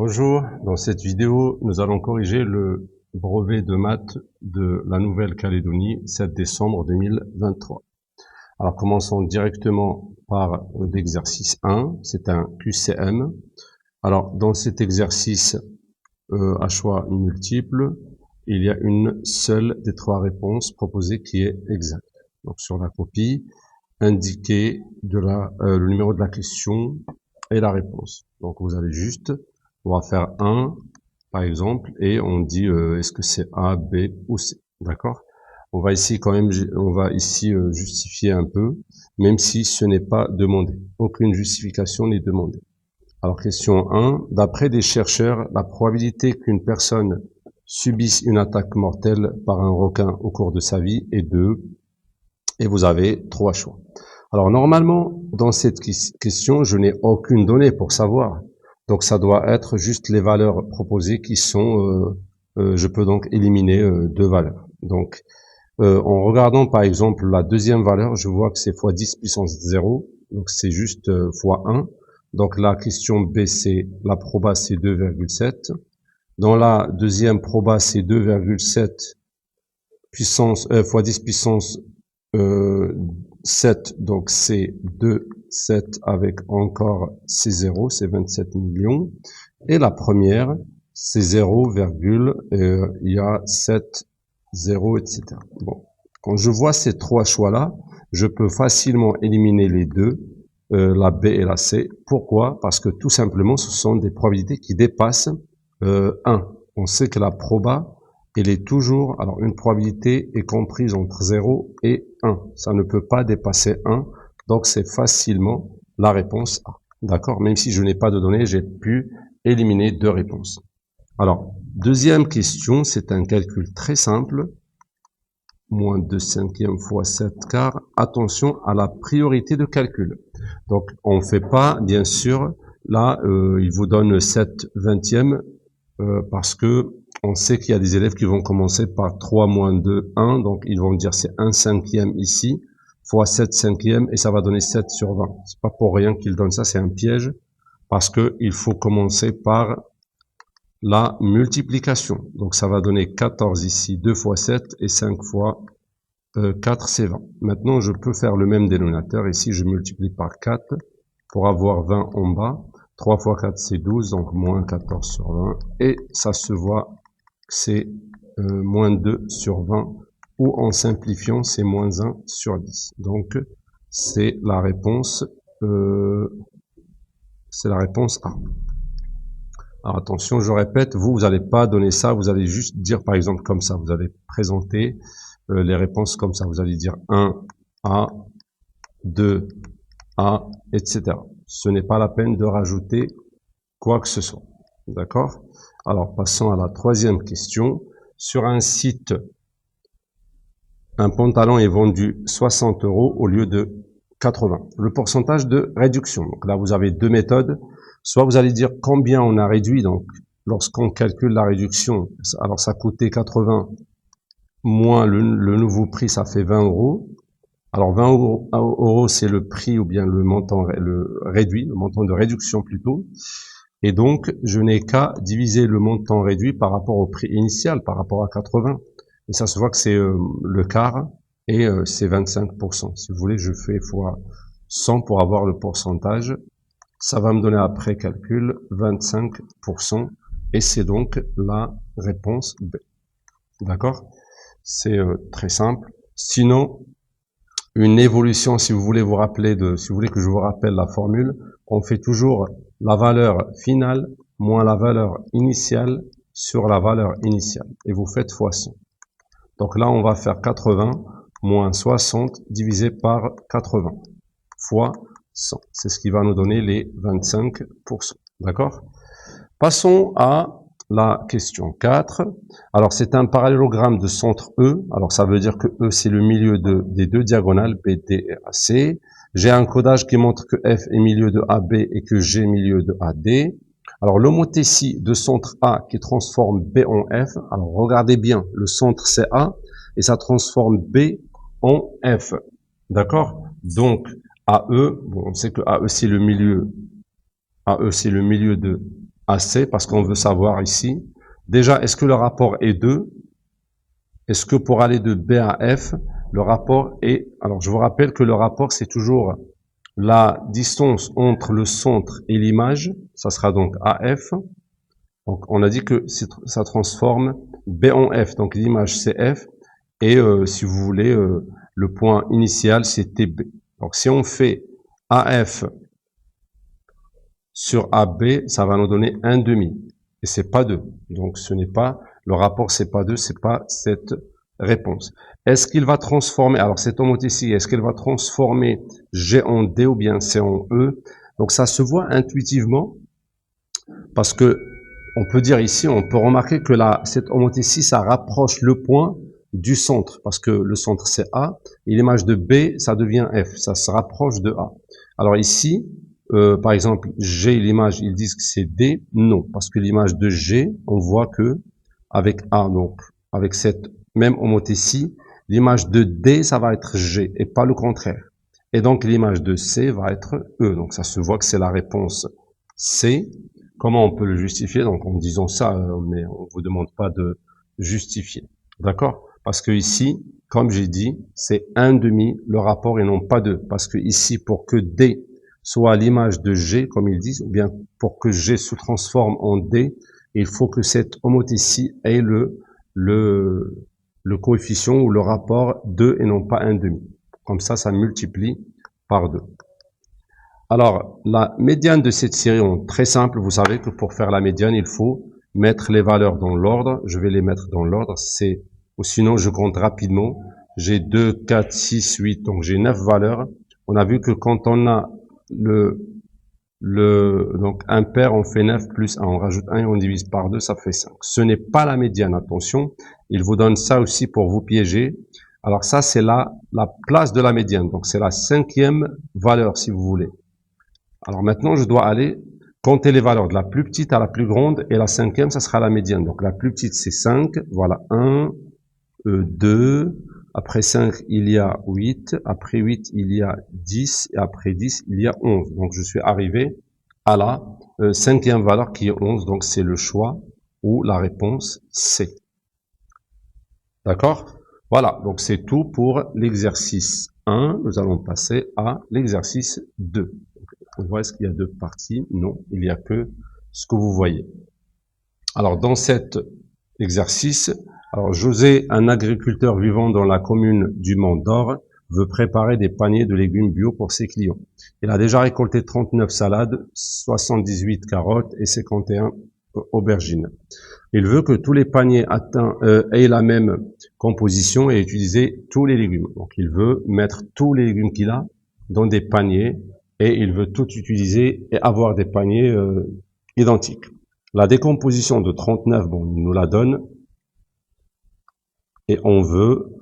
Bonjour, dans cette vidéo, nous allons corriger le brevet de maths de la Nouvelle-Calédonie, 7 décembre 2023. Alors, commençons directement par l'exercice 1, c'est un QCM. Alors, dans cet exercice à choix multiples, il y a une seule des trois réponses proposées qui est exacte. Donc, sur la copie, indiquez le numéro de la question et la réponse. Donc, vous allez juste... On va faire 1, par exemple, et on dit est-ce que c'est A, B ou C, d'accord? On va ici justifier un peu, même si ce n'est pas demandé. Aucune justification n'est demandée. Alors, question 1. D'après des chercheurs, la probabilité qu'une personne subisse une attaque mortelle par un requin au cours de sa vie est 2. Et vous avez 3 choix. Alors, normalement, dans cette question, je n'ai aucune donnée pour savoir. Donc, ça doit être juste les valeurs proposées qui sont... je peux donc éliminer 2 valeurs. Donc, en regardant par exemple la deuxième valeur, je vois que c'est fois 10 puissance 0. Donc, c'est juste fois 1. Donc, la question B, c'est la proba, c'est 2,7. Dans la deuxième proba, c'est 2,7 puissance fois 10 puissance 7. Donc, c'est 2. 7 avec encore ces 0, c'est 27 millions. Et la première, c'est 0, il y a 7, 0, etc. Bon, quand je vois ces 3 choix-là, je peux facilement éliminer les 2, la B et la C. Pourquoi? Parce que tout simplement, ce sont des probabilités qui dépassent 1. On sait que la proba, elle est toujours... Alors, une probabilité est comprise entre 0 et 1. Ça ne peut pas dépasser 1. Donc, c'est facilement la réponse A. D'accord? Même si je n'ai pas de données, j'ai pu éliminer 2 réponses. Alors, deuxième question, c'est un calcul très simple. Moins 2 cinquièmes fois 7 quarts. Attention à la priorité de calcul. Donc, on ne fait pas, bien sûr, là, il vous donne 7 vingtièmes parce que on sait qu'il y a des élèves qui vont commencer par 3 moins 2, 1. Donc, ils vont dire c'est 1 cinquième ici. Fois 7 cinquièmes, et ça va donner 7 sur 20. C'est pas pour rien qu'il donne ça, c'est un piège, parce que il faut commencer par la multiplication. Donc ça va donner 14 ici, 2 fois 7, et 5 fois 4, c'est 20. Maintenant, je peux faire le même dénominateur. Ici, je multiplie par 4 pour avoir 20 en bas. 3 fois 4, c'est 12, donc moins 14 sur 20. Et ça se voit que c'est moins 2 sur 20. Ou en simplifiant, c'est moins 1 sur 10. Donc, c'est la réponse A. Alors attention, je répète, vous n'allez pas donner ça, vous allez juste dire par exemple comme ça, vous allez présenter les réponses comme ça. Vous allez dire 1, A, 2, A, etc. Ce n'est pas la peine de rajouter quoi que ce soit. D'accord? Alors, passons à la troisième question. Sur un site... Un pantalon est vendu 60 € au lieu de 80. Le pourcentage de réduction. Donc là, vous avez 2 méthodes. Soit vous allez dire combien on a réduit. Donc, lorsqu'on calcule la réduction, alors ça coûtait 80 moins le nouveau prix, ça fait 20 €. Alors 20 €, c'est le prix ou bien le montant réduit, le montant de réduction plutôt. Et donc, je n'ai qu'à diviser le montant réduit par rapport au prix initial, par rapport à 80. Et ça se voit que c'est le quart et c'est 25%. Si vous voulez, je fais fois 100 pour avoir le pourcentage. Ça va me donner après calcul 25%. Et c'est donc la réponse B. D'accord? C'est très simple. Sinon, une évolution, si vous voulez vous rappeler si vous voulez que je vous rappelle la formule, on fait toujours la valeur finale moins la valeur initiale sur la valeur initiale. Et vous faites fois 100. Donc là, on va faire 80 moins 60 divisé par 80 fois 100. C'est ce qui va nous donner les 25%. D'accord? Passons à la question 4. Alors, c'est un parallélogramme de centre E. Alors, ça veut dire que E, c'est le milieu des 2 diagonales, BD et AC. J'ai un codage qui montre que F est milieu de AB et que G est milieu de AD. Alors, l'homothétie de centre A qui transforme B en F. Alors, regardez bien, le centre c'est A et ça transforme B en F. D'accord? Donc, AE, bon, on sait que AE c'est le milieu de à C, parce qu'on veut savoir ici, déjà, est-ce que le rapport est 2? Est-ce que pour aller de B à F, le rapport est... Alors, je vous rappelle que le rapport, c'est toujours la distance entre le centre et l'image. Ça sera donc AF. Donc, on a dit que ça transforme B en F. Donc, l'image, c'est F. Et si vous voulez, le point initial, c'est TB. Donc, si on fait AF sur AB, ça va nous donner 1,5. Et c'est pas 2. Donc, ce n'est pas... Le rapport, c'est pas 2, c'est pas cette réponse. Est-ce qu'il va transformer... Alors, cette homothétie, est-ce qu'elle va transformer G en D ou bien C en E? Donc, ça se voit intuitivement parce que on peut dire ici, on peut remarquer que cette homothétie, ça rapproche le point du centre parce que le centre, c'est A et l'image de B, ça devient F. Ça se rapproche de A. Alors ici, par exemple, G, l'image, ils disent que c'est D. Non, parce que l'image de G, on voit que avec A, donc avec cette même homothétie, l'image de D, ça va être G et pas le contraire. Et donc l'image de C va être E. Donc ça se voit que c'est la réponse C. Comment on peut le justifier? Donc en disant ça, mais on vous demande pas de justifier. D'accord? Parce que ici, comme j'ai dit, c'est 1,5 le rapport et non pas 2. Parce que ici, pour que D soit l'image de G, comme ils disent, ou bien pour que G se transforme en D, il faut que cette homothétie ait le coefficient ou le rapport 2 et non pas 1,5. Comme ça multiplie par 2. Alors, la médiane de cette série est très simple. Vous savez que pour faire la médiane, il faut mettre les valeurs dans l'ordre. Je vais les mettre dans l'ordre. Ou sinon, je compte rapidement. J'ai 2, 4, 6, 8. Donc, j'ai 9 valeurs. On a vu que quand on a donc impair, on fait 9 plus 1. On rajoute 1 et on divise par 2, ça fait 5. Ce n'est pas la médiane, attention. Il vous donne ça aussi pour vous piéger. Alors ça, c'est la place de la médiane. Donc, c'est la 5e valeur, si vous voulez. Alors maintenant, je dois aller compter les valeurs de la plus petite à la plus grande, et la 5e, ça sera la médiane. Donc la plus petite, c'est 5, voilà, 1, 2, après 5, il y a 8, après 8, il y a 10, et après 10, il y a 11. Donc je suis arrivé à la 5e valeur qui est 11, donc c'est le choix ou la réponse C. D'accord? Voilà, donc c'est tout pour l'exercice 1. Nous allons passer à l'exercice 2. On voit, est-ce qu'il y a 2 parties? Non, il n'y a que ce que vous voyez. Alors, dans cet exercice, alors José, un agriculteur vivant dans la commune du Mont d'Or, veut préparer des paniers de légumes bio pour ses clients. Il a déjà récolté 39 salades, 78 carottes et 51 aubergines. Il veut que tous les paniers aient la même composition et utiliser tous les légumes. Donc, il veut mettre tous les légumes qu'il a dans des paniers et il veut tout utiliser et avoir des paniers identiques. La décomposition de 39, bon, il nous la donne. Et on veut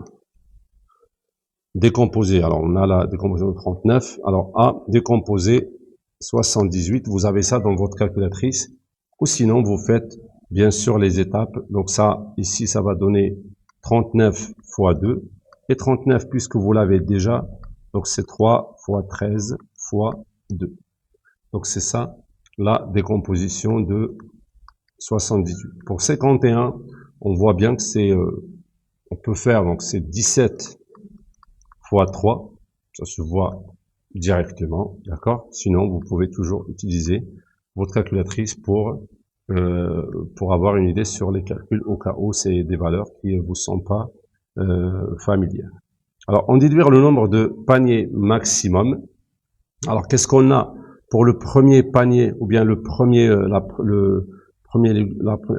décomposer. Alors, on a la décomposition de 39. Alors, A, décomposer 78. Vous avez ça dans votre calculatrice. Ou sinon, vous faites, bien sûr, les étapes. Donc ça, ici, ça va donner 39 fois 2. Et 39, puisque vous l'avez déjà, donc c'est 3 fois 13 fois 2. Donc c'est ça, la décomposition de 78. Pour 51, on voit bien que c'est, on peut faire, donc c'est 17 fois 3. Ça se voit directement, d'accord? Sinon, vous pouvez toujours utiliser votre calculatrice pour avoir une idée sur les calculs au cas où c'est des valeurs qui ne vous sont pas familières. Alors, en déduire le nombre de paniers maximum. Alors, qu'est-ce qu'on a pour le premier panier ou bien le premier,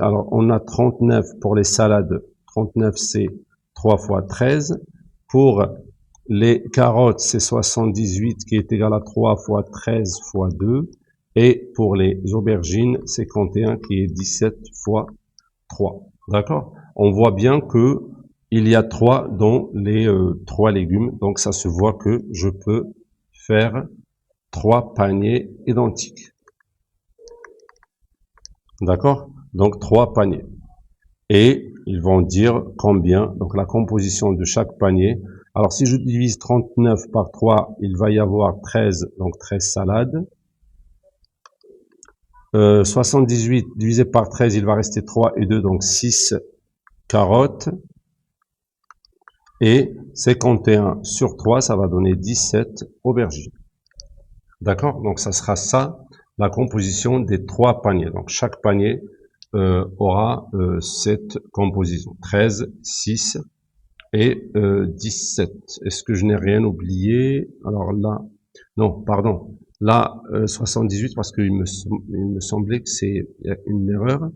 alors on a 39 pour les salades. 39 c'est 3 fois 13. Pour les carottes, c'est 78 qui est égal à 3 fois 13 fois 2. Et pour les aubergines, c'est 51 qui est 17 fois 3. D'accord? On voit bien que il y a 3 dans les 3 légumes. Donc ça se voit que je peux faire 3 paniers identiques. D'accord? Donc 3 paniers. Et ils vont dire combien, donc la composition de chaque panier. Alors si je divise 39 par 3, il va y avoir 13, donc 13 salades. 78 divisé par 13, il va rester 3 et 2, donc 6 carottes. Et 51 sur 3, ça va donner 17 aubergines. D'accord? Donc ça sera ça, la composition des 3 paniers. Donc chaque panier aura cette composition. 13, 6 et 17. Est-ce que je n'ai rien oublié? Alors là, non, pardon. Là, 78, parce qu'il me semblait que c'est une erreur.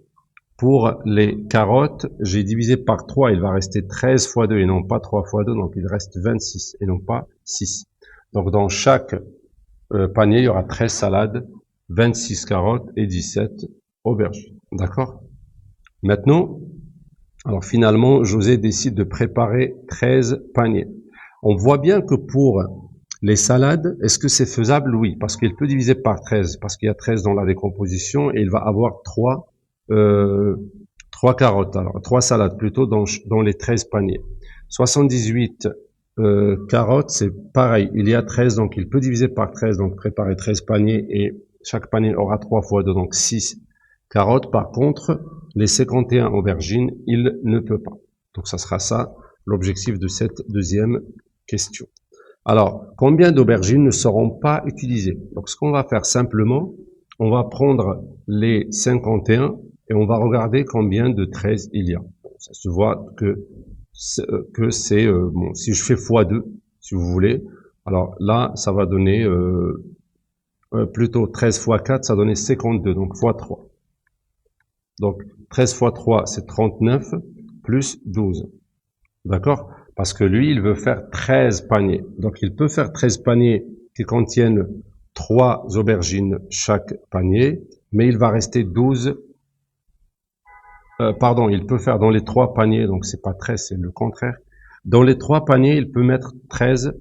Pour les carottes, j'ai divisé par 3, il va rester 13 fois 2 et non pas 3 fois 2, donc il reste 26 et non pas 6. Donc dans chaque panier, il y aura 13 salades, 26 carottes et 17 aubergines. D'accord? Maintenant, alors finalement, José décide de préparer 13 paniers. On voit bien que pour les salades, est-ce que c'est faisable? Oui, parce qu'il peut diviser par 13, parce qu'il y a 13 dans la décomposition et il va avoir 3 carottes, alors 3 salades plutôt dans les 13 paniers. 78 carottes, c'est pareil, il y a 13, donc il peut diviser par 13, donc préparer 13 paniers et chaque panier aura 3 fois 2, donc 6 carottes. Par contre, les 51 aubergines, il ne peut pas. Donc ça sera ça l'objectif de cette deuxième question. Alors, combien d'aubergines ne seront pas utilisées? Donc ce qu'on va faire simplement, on va prendre les 51 et on va regarder combien de 13 il y a. Ça se voit que c'est bon, si je fais x2, si vous voulez, alors là, ça va donner plutôt 13 fois 4, ça donnait 52, donc x3. Donc 13 fois 3, c'est 39, plus 12. D'accord? Parce que lui, il veut faire 13 paniers. Donc il peut faire 13 paniers qui contiennent 3 aubergines chaque panier, mais il va rester 12. Pardon, il peut faire dans les 3 paniers, donc c'est pas 13, c'est le contraire. Dans les 3 paniers, il peut mettre 13.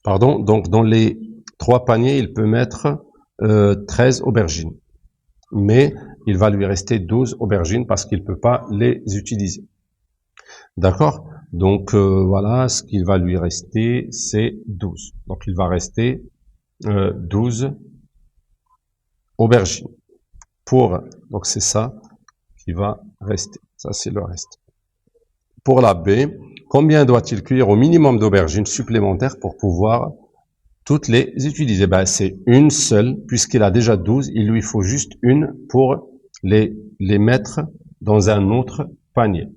Pardon, donc dans les 3 paniers, il peut mettre 13 aubergines. Mais il va lui rester 12 aubergines parce qu'il peut pas les utiliser. D'accord? Donc voilà, ce qu'il va lui rester, c'est 12. Donc il va rester 12 aubergines. Donc c'est ça qui va rester. Ça, c'est le reste. Pour la B, combien doit-il cueillir au minimum d'aubergines supplémentaires pour pouvoir toutes les utiliser? Ben, c'est une seule, puisqu'il a déjà 12, il lui faut juste une pour les mettre dans un autre panier.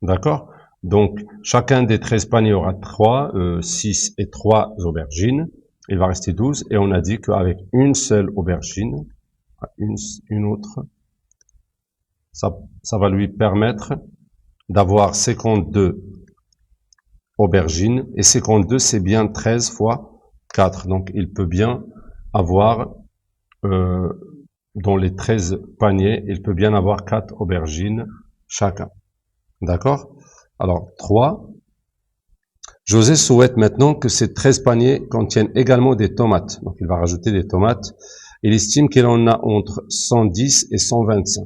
D'accord? Donc, chacun des 13 paniers aura 3, 6 et 3 aubergines. Il va rester 12, et on a dit qu'avec une seule aubergine, une autre, ça va lui permettre d'avoir 52 aubergines, et 52, c'est bien 13 fois 4. Donc, il peut bien avoir, dans les 13 paniers, il peut bien avoir 4 aubergines chacun. D'accord? Alors, 3. José souhaite maintenant que ces 13 paniers contiennent également des tomates. Donc, il va rajouter des tomates. Il estime qu'il en a entre 110 et 125.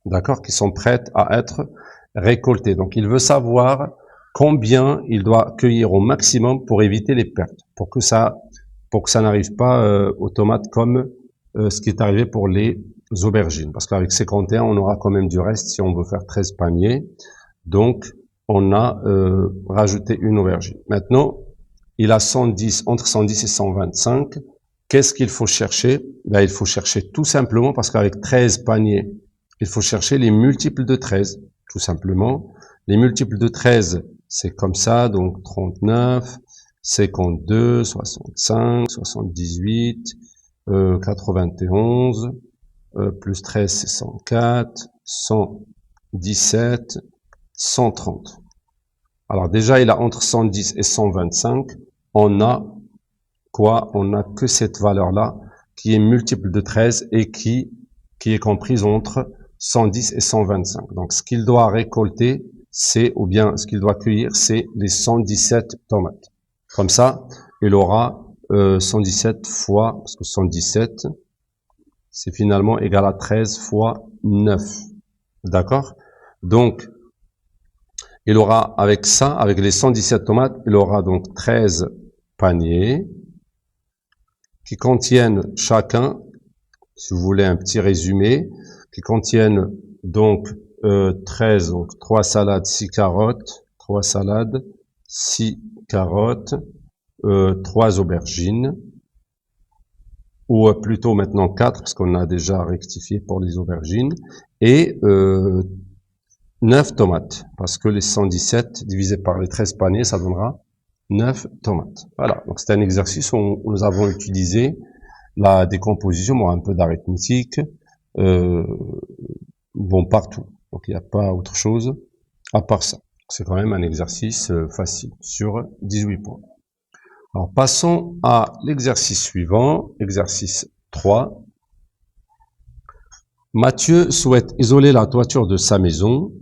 D'accord? Qui sont prêtes à être récoltées. Donc, il veut savoir combien il doit cueillir au maximum pour éviter les pertes. Pour que ça n'arrive pas aux tomates comme ce qui est arrivé pour les aubergines. Parce qu'avec 51, on aura quand même du reste si on veut faire 13 paniers. Donc, on a rajouté une aubergine. Maintenant, il a 110, entre 110 et 125. Qu'est-ce qu'il faut chercher? Ben, il faut chercher tout simplement, parce qu'avec 13 paniers, il faut chercher les multiples de 13, tout simplement. Les multiples de 13, c'est comme ça, donc 39, 52, 65, 78, 91, plus 13, c'est 104, 117, 130. Alors déjà, il a entre 110 et 125. On a quoi? On a que cette valeur-là, qui est multiple de 13 et qui est comprise entre 110 et 125. Donc ce qu'il doit récolter, ou bien ce qu'il doit cueillir, c'est les 117 tomates. Comme ça, il aura 117 fois, parce que 117, c'est finalement égal à 13 fois 9. D'accord? Donc, Il aura, avec ça, avec les 117 tomates, il aura donc 13 paniers qui contiennent chacun, si vous voulez un petit résumé, qui contiennent donc 13, donc 3 salades, 6 carottes, 3 salades, 6 carottes, 3 aubergines, ou plutôt maintenant 4, parce qu'on a déjà rectifié pour les aubergines, et 9 tomates, parce que les 117 divisé par les 13 paniers, ça donnera 9 tomates. Voilà, donc c'est un exercice où nous avons utilisé la décomposition, bon, un peu d'arithmétique, bon, partout. Donc il n'y a pas autre chose à part ça. C'est quand même un exercice facile sur 18 points. Alors passons à l'exercice suivant, exercice 3. Mathieu souhaite isoler la toiture de sa maison.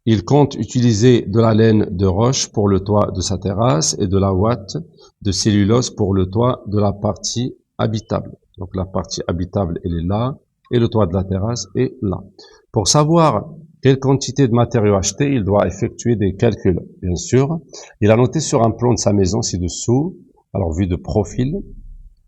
Il compte utiliser de la laine de roche pour le toit de sa terrasse et de la ouate de cellulose pour le toit de la partie habitable. Donc la partie habitable, elle est là, et le toit de la terrasse est là. Pour savoir quelle quantité de matériaux acheter, il doit effectuer des calculs, bien sûr. Il a noté sur un plan de sa maison ci-dessous, alors vu de profil,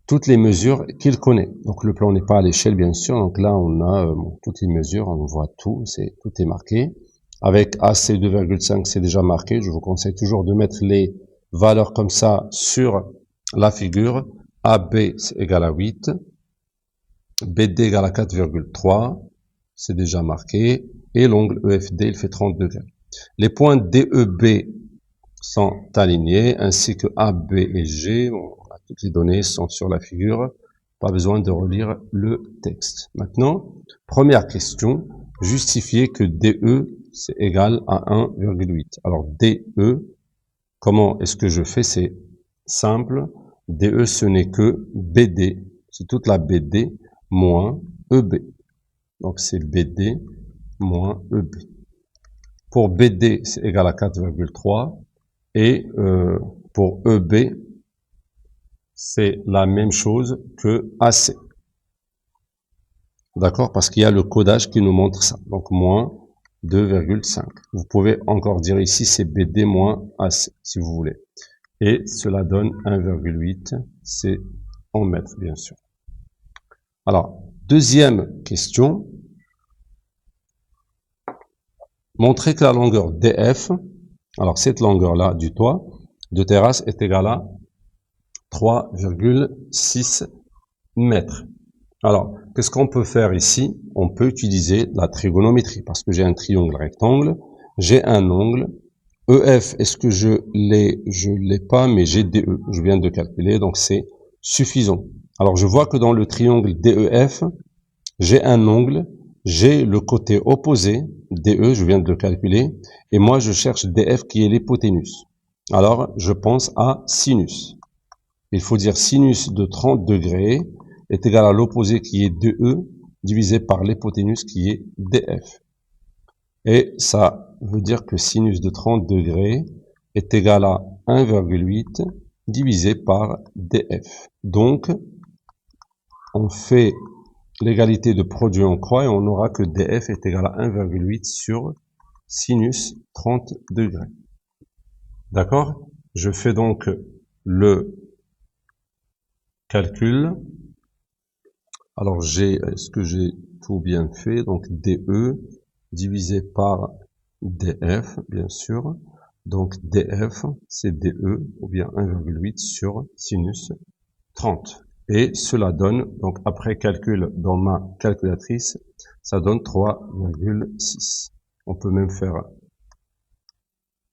toutes les mesures qu'il connaît. Donc le plan n'est pas à l'échelle, bien sûr. Donc là, on a toutes les mesures, on voit tout, tout est marqué. Avec AC 2,5, c'est déjà marqué. Je vous conseille toujours de mettre les valeurs comme ça sur la figure. AB, c'est égal à 8. BD égale à 4,3. C'est déjà marqué. Et l'angle EFD, il fait 30 degrés. Les points DEB sont alignés, ainsi que AB et G. Bon, toutes les données sont sur la figure. Pas besoin de relire le texte. Maintenant, première question. Justifier que DE c'est égal à 1,8. Alors DE, comment est-ce que je fais? C'est simple. DE, ce n'est que BD. C'est toute la BD moins EB. Donc c'est BD moins EB. Pour BD, c'est égal à 4,3. Et pour EB, c'est la même chose que AC. D'accord? Parce qu'il y a le codage qui nous montre ça. Donc moins 2,5. Vous pouvez encore dire ici c'est BD moins AC, si vous voulez. Et cela donne 1,8. C'est en mètres, bien sûr. Alors, deuxième question. Montrer que la longueur DF, alors cette longueur-là du toit de terrasse est égale à 3,6 mètres. Alors, qu'est-ce qu'on peut faire ici? On peut utiliser la trigonométrie, parce que j'ai un triangle rectangle, j'ai un angle, EF, est-ce que je l'ai pas, mais j'ai DE, je viens de calculer, donc c'est suffisant. Alors, je vois que dans le triangle DEF, j'ai un angle, j'ai le côté opposé, DE, je viens de le calculer, et moi, je cherche DF qui est l'hypoténuse. Alors, je pense à sinus. Il faut dire sinus de 30 degrés est égal à l'opposé qui est 2E divisé par l'hypoténuse qui est DF. Et ça veut dire que sinus de 30 degrés est égal à 1,8 divisé par DF. Donc, on fait l'égalité de produit en croix et on aura que DF est égal à 1,8 sur sinus 30 degrés. D'accord? Je fais donc le calcul. Alors est-ce que j'ai tout bien fait? Donc DE divisé par DF, bien sûr. Donc DF, c'est DE, ou bien 1,8 sur sinus 30. Et cela donne, donc après calcul dans ma calculatrice, ça donne 3,6. On peut même faire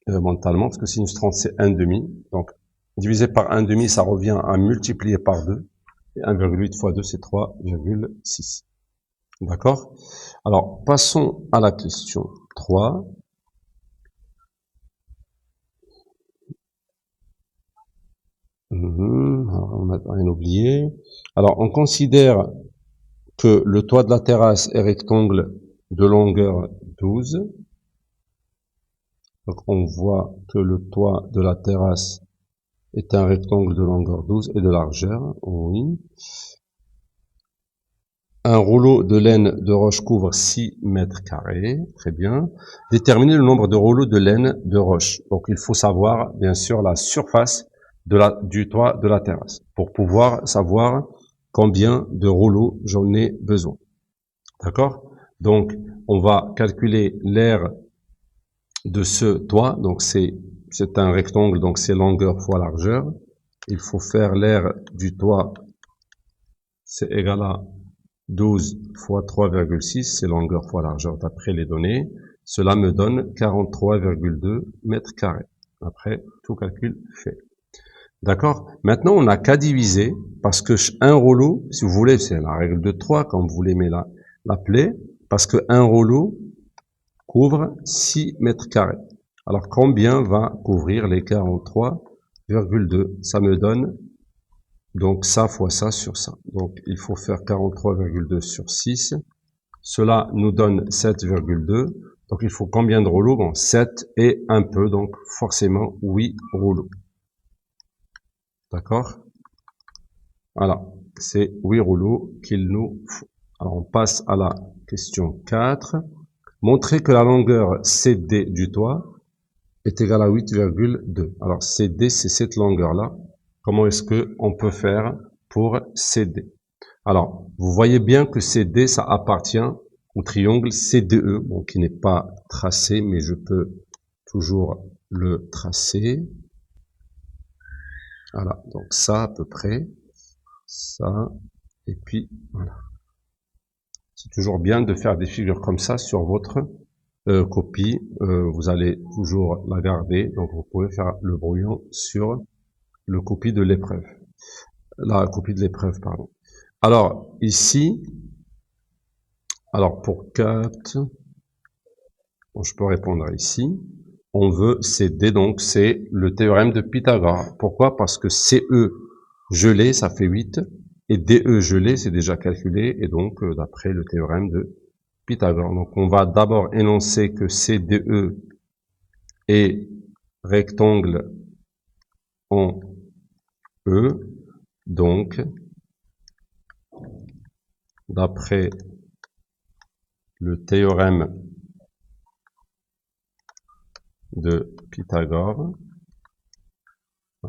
mentalement, parce que sinus 30 c'est 1,5. Donc divisé par 1,5, ça revient à multiplier par 2. Et 1,8 fois 2, c'est 3,6. D'accord? Alors, passons à la question 3. Alors, on n'a rien oublié. Alors, on considère que le toit de la terrasse est rectangle de longueur 12. Donc, on voit que le toit de la terrasse est un rectangle de longueur 12 et de largeur, oui. Un rouleau de laine de roche couvre 6 mètres carrés. Très bien. Déterminer le nombre de rouleaux de laine de roche. Donc, il faut savoir, bien sûr, la surface du toit de la terrasse pour pouvoir savoir combien de rouleaux j'en ai besoin. D'accord? Donc, on va calculer l'aire de ce toit. Donc, c'est un rectangle, donc c'est longueur fois largeur. Il faut faire l'aire du toit, c'est égal à 12 fois 3,6, c'est longueur fois largeur d'après les données. Cela me donne 43,2 mètres carrés. Après, tout calcul fait. D'accord? Maintenant, on n'a qu'à diviser, parce que un rouleau, si vous voulez, c'est la règle de 3, comme vous l'aimez l'appeler, parce que un rouleau couvre 6 mètres carrés. Alors, combien va couvrir les 43,2? Ça me donne donc ça fois ça sur ça. Donc il faut faire 43,2 sur 6. Cela nous donne 7,2. Donc il faut combien de rouleaux? Bon, 7 et un peu, donc forcément 8 rouleaux. D'accord? Voilà, c'est 8 rouleaux qu'il nous faut. Alors on passe à la question 4. Montrer que la longueur CD du toit est égale à 8,2. Alors CD, c'est cette longueur-là. Comment est-ce que on peut faire pour CD? Alors, vous voyez bien que CD, ça appartient au triangle CDE, bon, qui n'est pas tracé, mais je peux toujours le tracer. Voilà, donc ça à peu près, ça, et puis voilà. C'est toujours bien de faire des figures comme ça sur votre copie. Vous allez toujours la garder, donc vous pouvez faire le brouillon sur le copie de l'épreuve. La copie de l'épreuve, pardon. Alors, ici, alors pour 4, bon, je peux répondre ici. On veut CD, donc c'est le théorème de Pythagore. Pourquoi? Parce que CE gelé, ça fait 8, et DE gelé, c'est déjà calculé, et donc d'après le théorème de Pythagore. Donc on va d'abord énoncer que CDE est rectangle en E, donc d'après le théorème de Pythagore,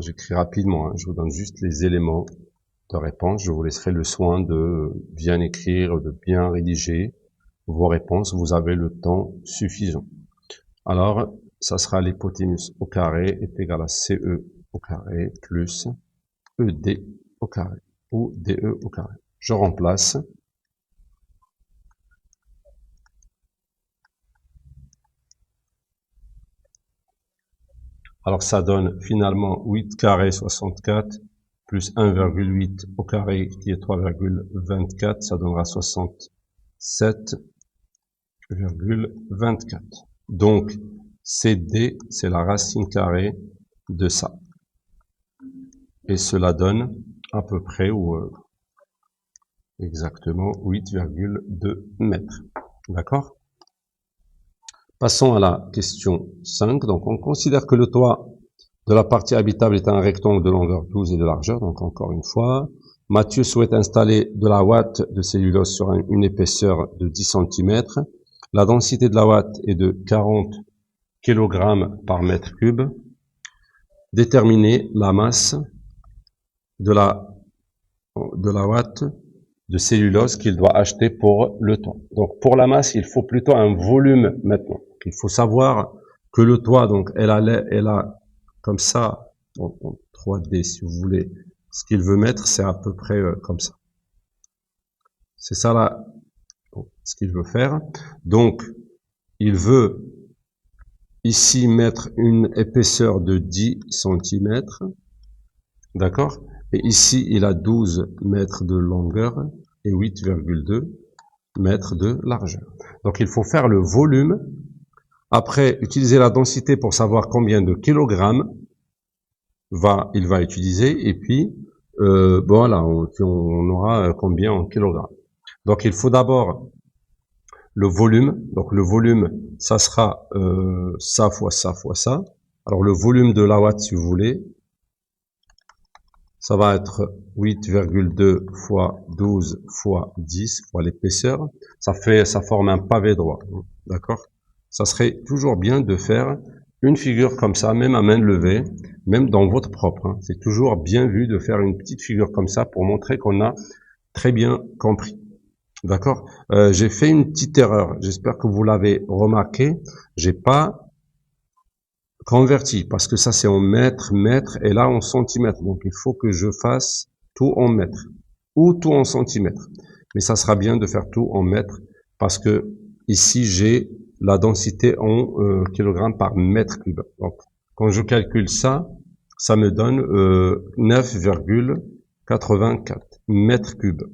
j'écris rapidement, hein, je vous donne juste les éléments de réponse, je vous laisserai le soin de bien écrire, de bien rédiger vos réponses, vous avez le temps suffisant. Alors, ça sera l'hypoténuse au carré est égal à CE au carré plus ED au carré, ou DE au carré. Je remplace. Alors ça donne finalement 8 carré 64 plus 1,8 au carré qui est 3,24, ça donnera 67,24. Donc CD, c'est la racine carrée de ça. Et cela donne à peu près, ou exactement, 8,2 mètres. D'accord? Passons à la question 5. Donc, on considère que le toit de la partie habitable est un rectangle de longueur 12 et de largeur. Donc, encore une fois, Mathieu souhaite installer de la ouate de cellulose sur une épaisseur de 10 cm. La densité de la ouate est de 40 kg par mètre cube. Déterminer la masse de la ouate de cellulose qu'il doit acheter pour le toit. Donc, pour la masse, il faut plutôt un volume maintenant. Il faut savoir que le toit, donc, elle a comme ça, en 3D, si vous voulez, ce qu'il veut mettre, c'est à peu près comme ça. C'est ça là, ce qu'il veut faire. Donc, il veut ici mettre une épaisseur de 10 cm. D'accord? Et ici, il a 12 mètres de longueur et 8,2 mètres de largeur. Donc, il faut faire le volume. Après, utiliser la densité pour savoir combien de kilogrammes il va utiliser. Et puis, voilà, on aura combien en kilogrammes. Donc, il faut d'abord le volume. Donc, le volume, ça sera ça fois ça fois ça. Alors, le volume de la ouate, si vous voulez, Ça va être 8,2 fois 12 fois 10 fois l'épaisseur. Ça forme un pavé droit. D'accord? Ça serait toujours bien de faire une figure comme ça, même à main levée, même dans votre propre. Hein. C'est toujours bien vu de faire une petite figure comme ça pour montrer qu'on a très bien compris. D'accord? J'ai fait une petite erreur. J'espère que vous l'avez remarqué. J'ai pas converti parce que ça c'est en mètres, et là en centimètres. Donc il faut que je fasse tout en mètres ou tout en centimètres. Mais ça sera bien de faire tout en mètres parce que ici j'ai la densité en kilogrammes par mètre cube. Donc quand je calcule ça, ça me donne 9,84 mètres cubes.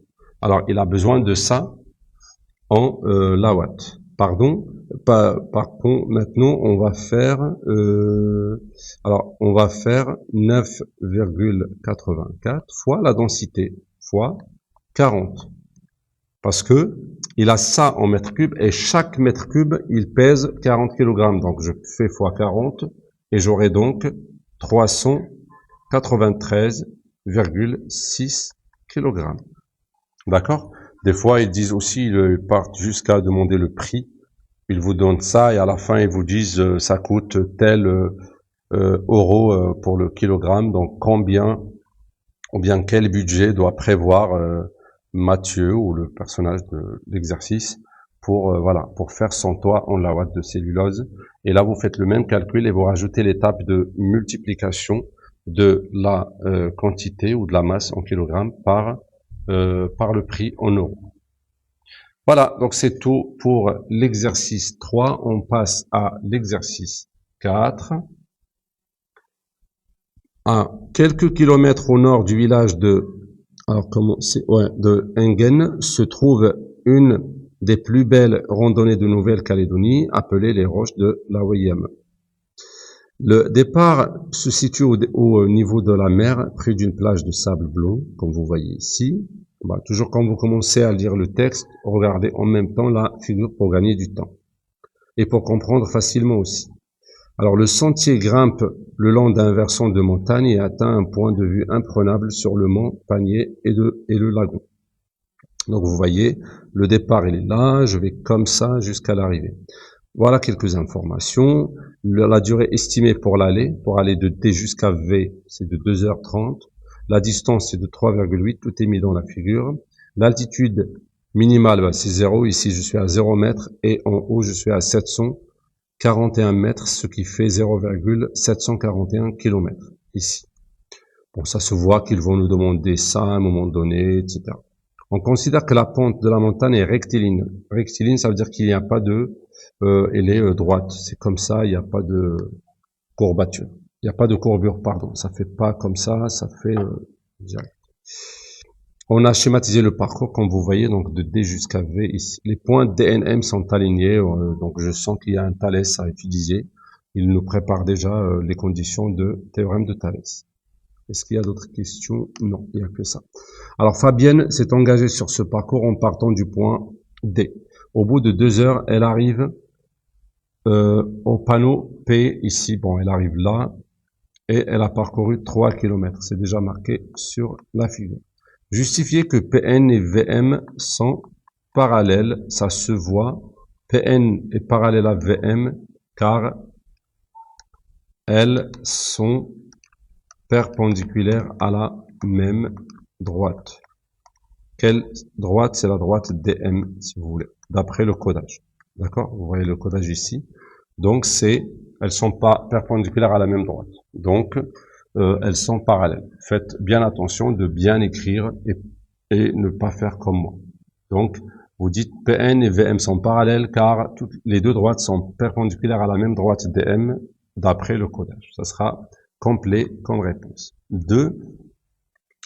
Alors il a besoin de ça en la watt. Pardon, par contre, maintenant on va faire on va faire 9,84 fois la densité fois 40 parce que il a ça en mètres cubes et chaque mètre cube il pèse 40 kg. Donc je fais fois 40 et j'aurai donc 393,6 kg. D'accord? Des fois, ils disent aussi, ils partent jusqu'à demander le prix. Ils vous donnent ça et à la fin, ils vous disent ça coûte tel euro pour le kilogramme. Donc, combien ou bien quel budget doit prévoir Mathieu ou le personnage de l'exercice pour voilà pour faire son toit en la watt de cellulose. Et là, vous faites le même calcul et vous rajoutez l'étape de multiplication de la quantité ou de la masse en kilogrammes par le prix en euros. Voilà, donc c'est tout pour l'exercice 3. On passe à l'exercice 4. À quelques kilomètres au nord du village de, de Engen se trouve une des plus belles randonnées de Nouvelle-Calédonie, appelée les roches de l'Awayam. Le départ se situe au niveau de la mer, près d'une plage de sable blanc, comme vous voyez ici. Toujours quand vous commencez à lire le texte, regardez en même temps la figure pour gagner du temps. Et pour comprendre facilement aussi. Alors le sentier grimpe le long d'un versant de montagne et atteint un point de vue imprenable sur le mont Panier et le lagon. Donc vous voyez, le départ il est là, je vais comme ça jusqu'à l'arrivée. Voilà quelques informations. La durée estimée pour aller de D jusqu'à V, c'est de 2h30. La distance, c'est de 3,8. Tout est mis dans la figure. L'altitude minimale, c'est 0. Ici, je suis à 0 mètres. Et en haut, je suis à 741 mètres, ce qui fait 0,741 km ici. Bon, ça se voit qu'ils vont nous demander ça à un moment donné, etc. On considère que la pente de la montagne est rectiligne. Rectiligne, ça veut dire qu'il n'y a pas de... elle est droite. C'est comme ça, il n'y a pas de courbature. Il n'y a pas de courbure, pardon. Ça fait pas comme ça fait direct. On a schématisé le parcours, comme vous voyez, donc de D jusqu'à V ici. Les points DNM sont alignés, donc je sens qu'il y a un Thalès à utiliser. Il nous prépare déjà les conditions de théorème de Thalès. Est-ce qu'il y a d'autres questions? Non, il n'y a que ça. Alors Fabienne s'est engagée sur ce parcours en partant du point D. Au bout de 2 heures, elle arrive au panneau P ici. Bon, elle arrive là et elle a parcouru 3 km. C'est déjà marqué sur la figure. Justifier que PN et VM sont parallèles, ça se voit. PN est parallèle à VM car elles sont perpendiculaires à la même droite. Quelle droite? C'est la droite DM, si vous voulez, d'après le codage. D'accord? Vous voyez le codage ici. Donc elles sont pas perpendiculaires à la même droite. Donc, elles sont parallèles. Faites bien attention de bien écrire et ne pas faire comme moi. Donc, vous dites PN et VM sont parallèles car les deux droites sont perpendiculaires à la même droite DM d'après le codage. Ça sera complet comme réponse. 2.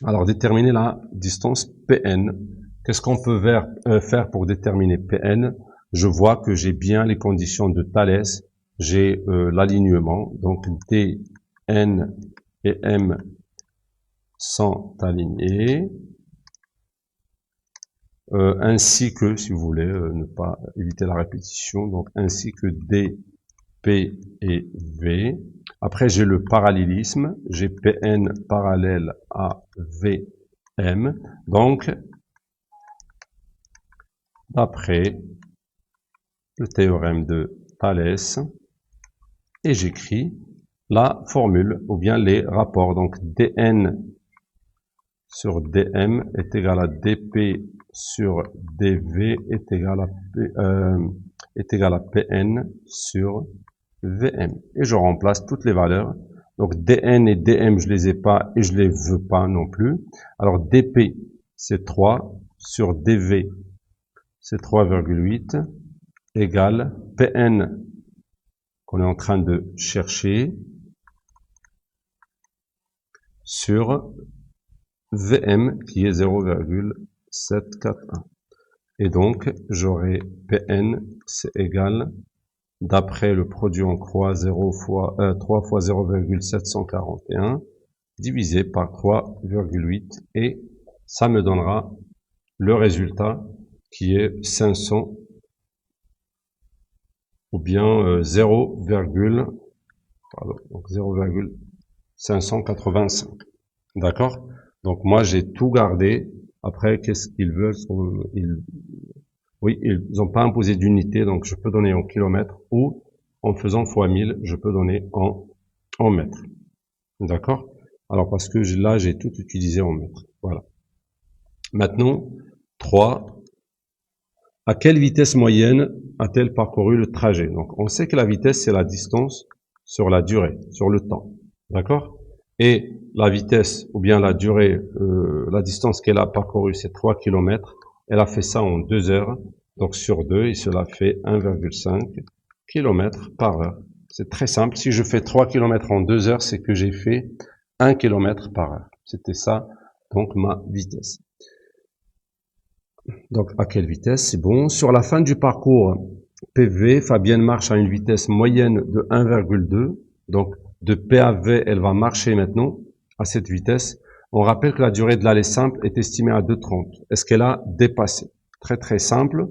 Alors, déterminer la distance PN. Qu'est-ce qu'on peut faire pour déterminer PN? Je vois que j'ai bien les conditions de Thalès. J'ai l'alignement. Donc, D, N et M sont alignés. Ainsi que, si vous voulez, ne pas éviter la répétition, donc ainsi que D P et V. Après, j'ai le parallélisme. J'ai Pn parallèle à Vm. Donc, d'après le théorème de Thalès, et j'écris la formule, ou bien les rapports. Donc, dn sur dm est égal à dp sur dv est égal à pn sur vm. Et je remplace toutes les valeurs. Donc, dn et dm, je les ai pas et je les veux pas non plus. Alors, dp, c'est 3 sur dv, c'est 3,8 égale pn qu'on est en train de chercher sur Vm qui est 0,741. Et donc, j'aurai Pn, c'est égal, d'après le produit en croix, 3 fois 0,741, divisé par 3,8, et ça me donnera le résultat qui est 500, ou bien 0,585. D'accord? Donc moi j'ai tout gardé. Après, qu'est-ce qu'ils veulent? Oui, ils n'ont pas imposé d'unité, donc je peux donner en kilomètres, ou en faisant fois 1000, je peux donner en mètres. D'accord? Alors parce que là j'ai tout utilisé en mètres. Voilà. Maintenant, 3. À quelle vitesse moyenne a-t-elle parcouru le trajet? Donc on sait que la vitesse c'est la distance sur la durée, sur le temps. D'accord? Et la vitesse, ou bien la durée, la distance qu'elle a parcourue, c'est 3 km. Elle a fait ça en 2 heures. Donc sur 2, et cela fait 1,5 km par heure. C'est très simple. Si je fais 3 km en 2 heures, c'est que j'ai fait 1 km par heure. C'était ça, donc ma vitesse. Donc à quelle vitesse? C'est bon. Sur la fin du parcours PV, Fabienne marche à une vitesse moyenne de 1,2. Donc de P à V, elle va marcher maintenant à cette vitesse. On rappelle que la durée de l'aller simple est estimée à 2,30. Est-ce qu'elle a dépassé? Très très simple.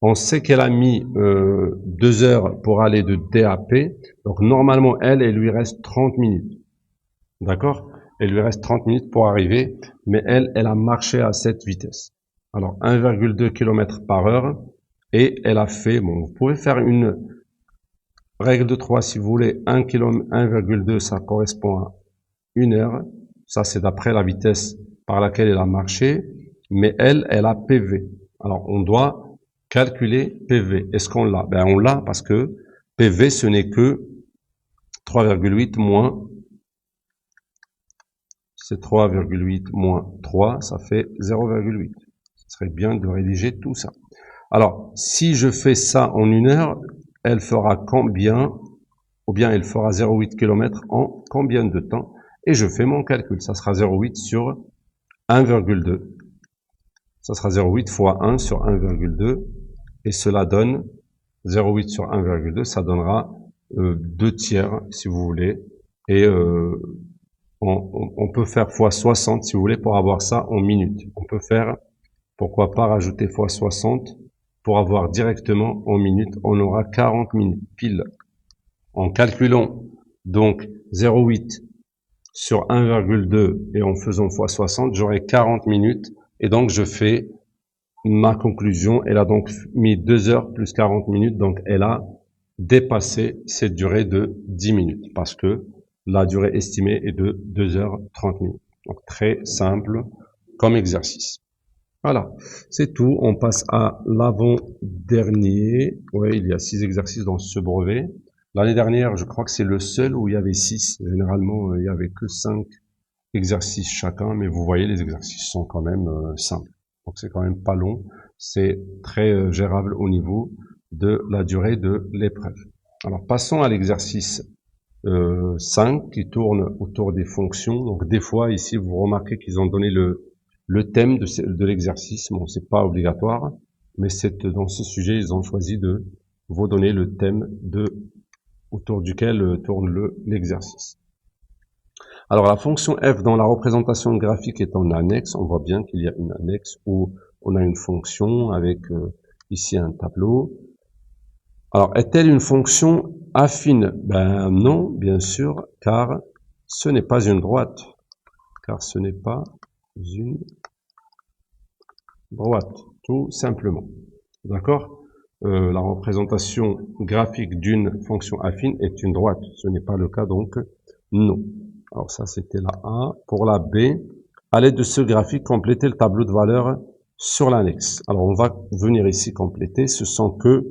On sait qu'elle a mis 2 heures pour aller de D à P. Donc normalement, elle lui reste 30 minutes. D'accord? Elle lui reste 30 minutes pour arriver. Mais elle a marché à cette vitesse. Alors 1,2 km par heure. Et elle a fait, bon, vous pouvez faire une règle de 3 si vous voulez, 1,2 ça correspond à 1 heure. Ça c'est d'après la vitesse par laquelle elle a marché. Mais elle a PV. Alors on doit calculer PV. Est-ce qu'on l'a? Ben on l'a parce que PV ce n'est que 3,8 moins, c'est 3,8 moins 3, ça fait 0,8. Ce serait bien de rédiger tout ça. Alors, si je fais ça en 1 heure, elle fera combien? Ou bien elle fera 0,8 km en combien de temps? Et je fais mon calcul. Ça sera 0,8 sur 1,2. Ça sera 0,8 fois 1 sur 1,2. Et cela donne 0,8 sur 1,2. Ça donnera 2 tiers, si vous voulez. Et on peut faire fois 60, si vous voulez, pour avoir ça en minutes. On peut faire, pourquoi pas rajouter fois 60 pour avoir directement en minutes. On aura 40 minutes pile. En calculant donc 0,8 sur 1,2 et en faisant fois 60, j'aurai 40 minutes. Et donc je fais ma conclusion. Elle a donc mis 2 heures plus 40 minutes. Donc elle a dépassé cette durée de 10 minutes parce que la durée estimée est de 2 heures 30 minutes. Donc très simple comme exercice. Voilà, c'est tout. On passe à l'avant-dernier. Oui, il y a 6 exercices dans ce brevet. L'année dernière, je crois que c'est le seul où il y avait 6. Généralement, il y avait que 5 exercices chacun, mais vous voyez, les exercices sont quand même simples. Donc c'est quand même pas long. C'est très gérable au niveau de la durée de l'épreuve. Alors passons à l'exercice 5 qui tourne autour des fonctions. Donc des fois, ici, vous remarquez qu'ils ont donné le thème de l'exercice. Bon, c'est pas obligatoire, mais dans ce sujet, ils ont choisi de vous donner le thème autour duquel tourne l'exercice. Alors, la fonction f dans la représentation graphique est en annexe. On voit bien qu'il y a une annexe où on a une fonction avec ici un tableau. Alors, est-elle une fonction affine? Ben non, bien sûr, car ce n'est pas une droite. Car ce n'est pas une droite, tout simplement. D'accord? La représentation graphique d'une fonction affine est une droite. Ce n'est pas le cas, donc non. Alors ça, c'était la A. Pour la B, à l'aide de ce graphique, complétez le tableau de valeurs sur l'annexe. Alors on va venir ici compléter. Ce sont que,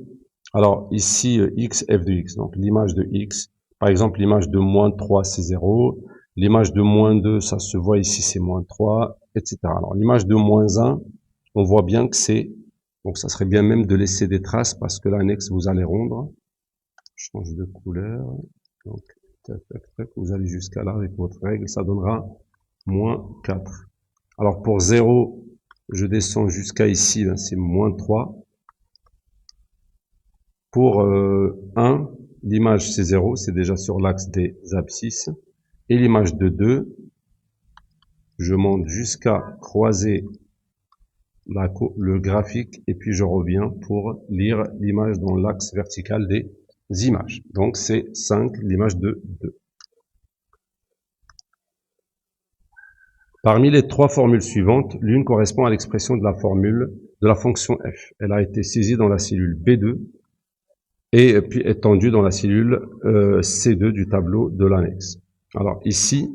alors ici, x, f de x, donc l'image de x. Par exemple, l'image de moins 3, c'est 0. L'image de moins 2, ça se voit ici, c'est moins 3, etc. Alors l'image de moins 1, on voit bien que c'est, donc ça serait bien même de laisser des traces parce que l'annexe, vous allez rondre. Je change de couleur. Donc, tac, tac, tac, vous allez jusqu'à là avec votre règle, ça donnera moins 4. Alors pour 0, je descends jusqu'à ici, ben c'est moins 3. Pour 1, l'image c'est 0, c'est déjà sur l'axe des abscisses. Et l'image de 2, je monte jusqu'à croiser le graphique et puis je reviens pour lire l'image dans l'axe vertical des images. Donc c'est 5, l'image de 2. Parmi les trois formules suivantes, l'une correspond à l'expression de la formule de la fonction f. Elle a été saisie dans la cellule B2 et puis étendue dans la cellule C2 du tableau de l'annexe. Alors ici,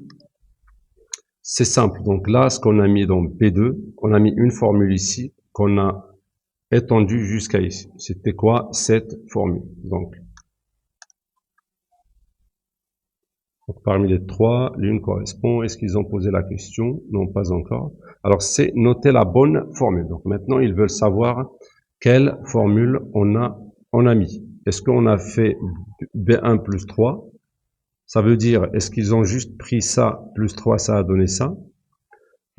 c'est simple. Donc là, ce qu'on a mis dans B2, on a mis une formule ici qu'on a étendue jusqu'à ici. C'était quoi cette formule? Donc, parmi les trois, l'une correspond. Est-ce qu'ils ont posé la question? Non, pas encore. Alors, c'est noter la bonne formule. Donc maintenant, ils veulent savoir quelle formule on a mis. Est-ce qu'on a fait B1 plus 3? Ça veut dire, est-ce qu'ils ont juste pris ça, plus 3, ça a donné ça?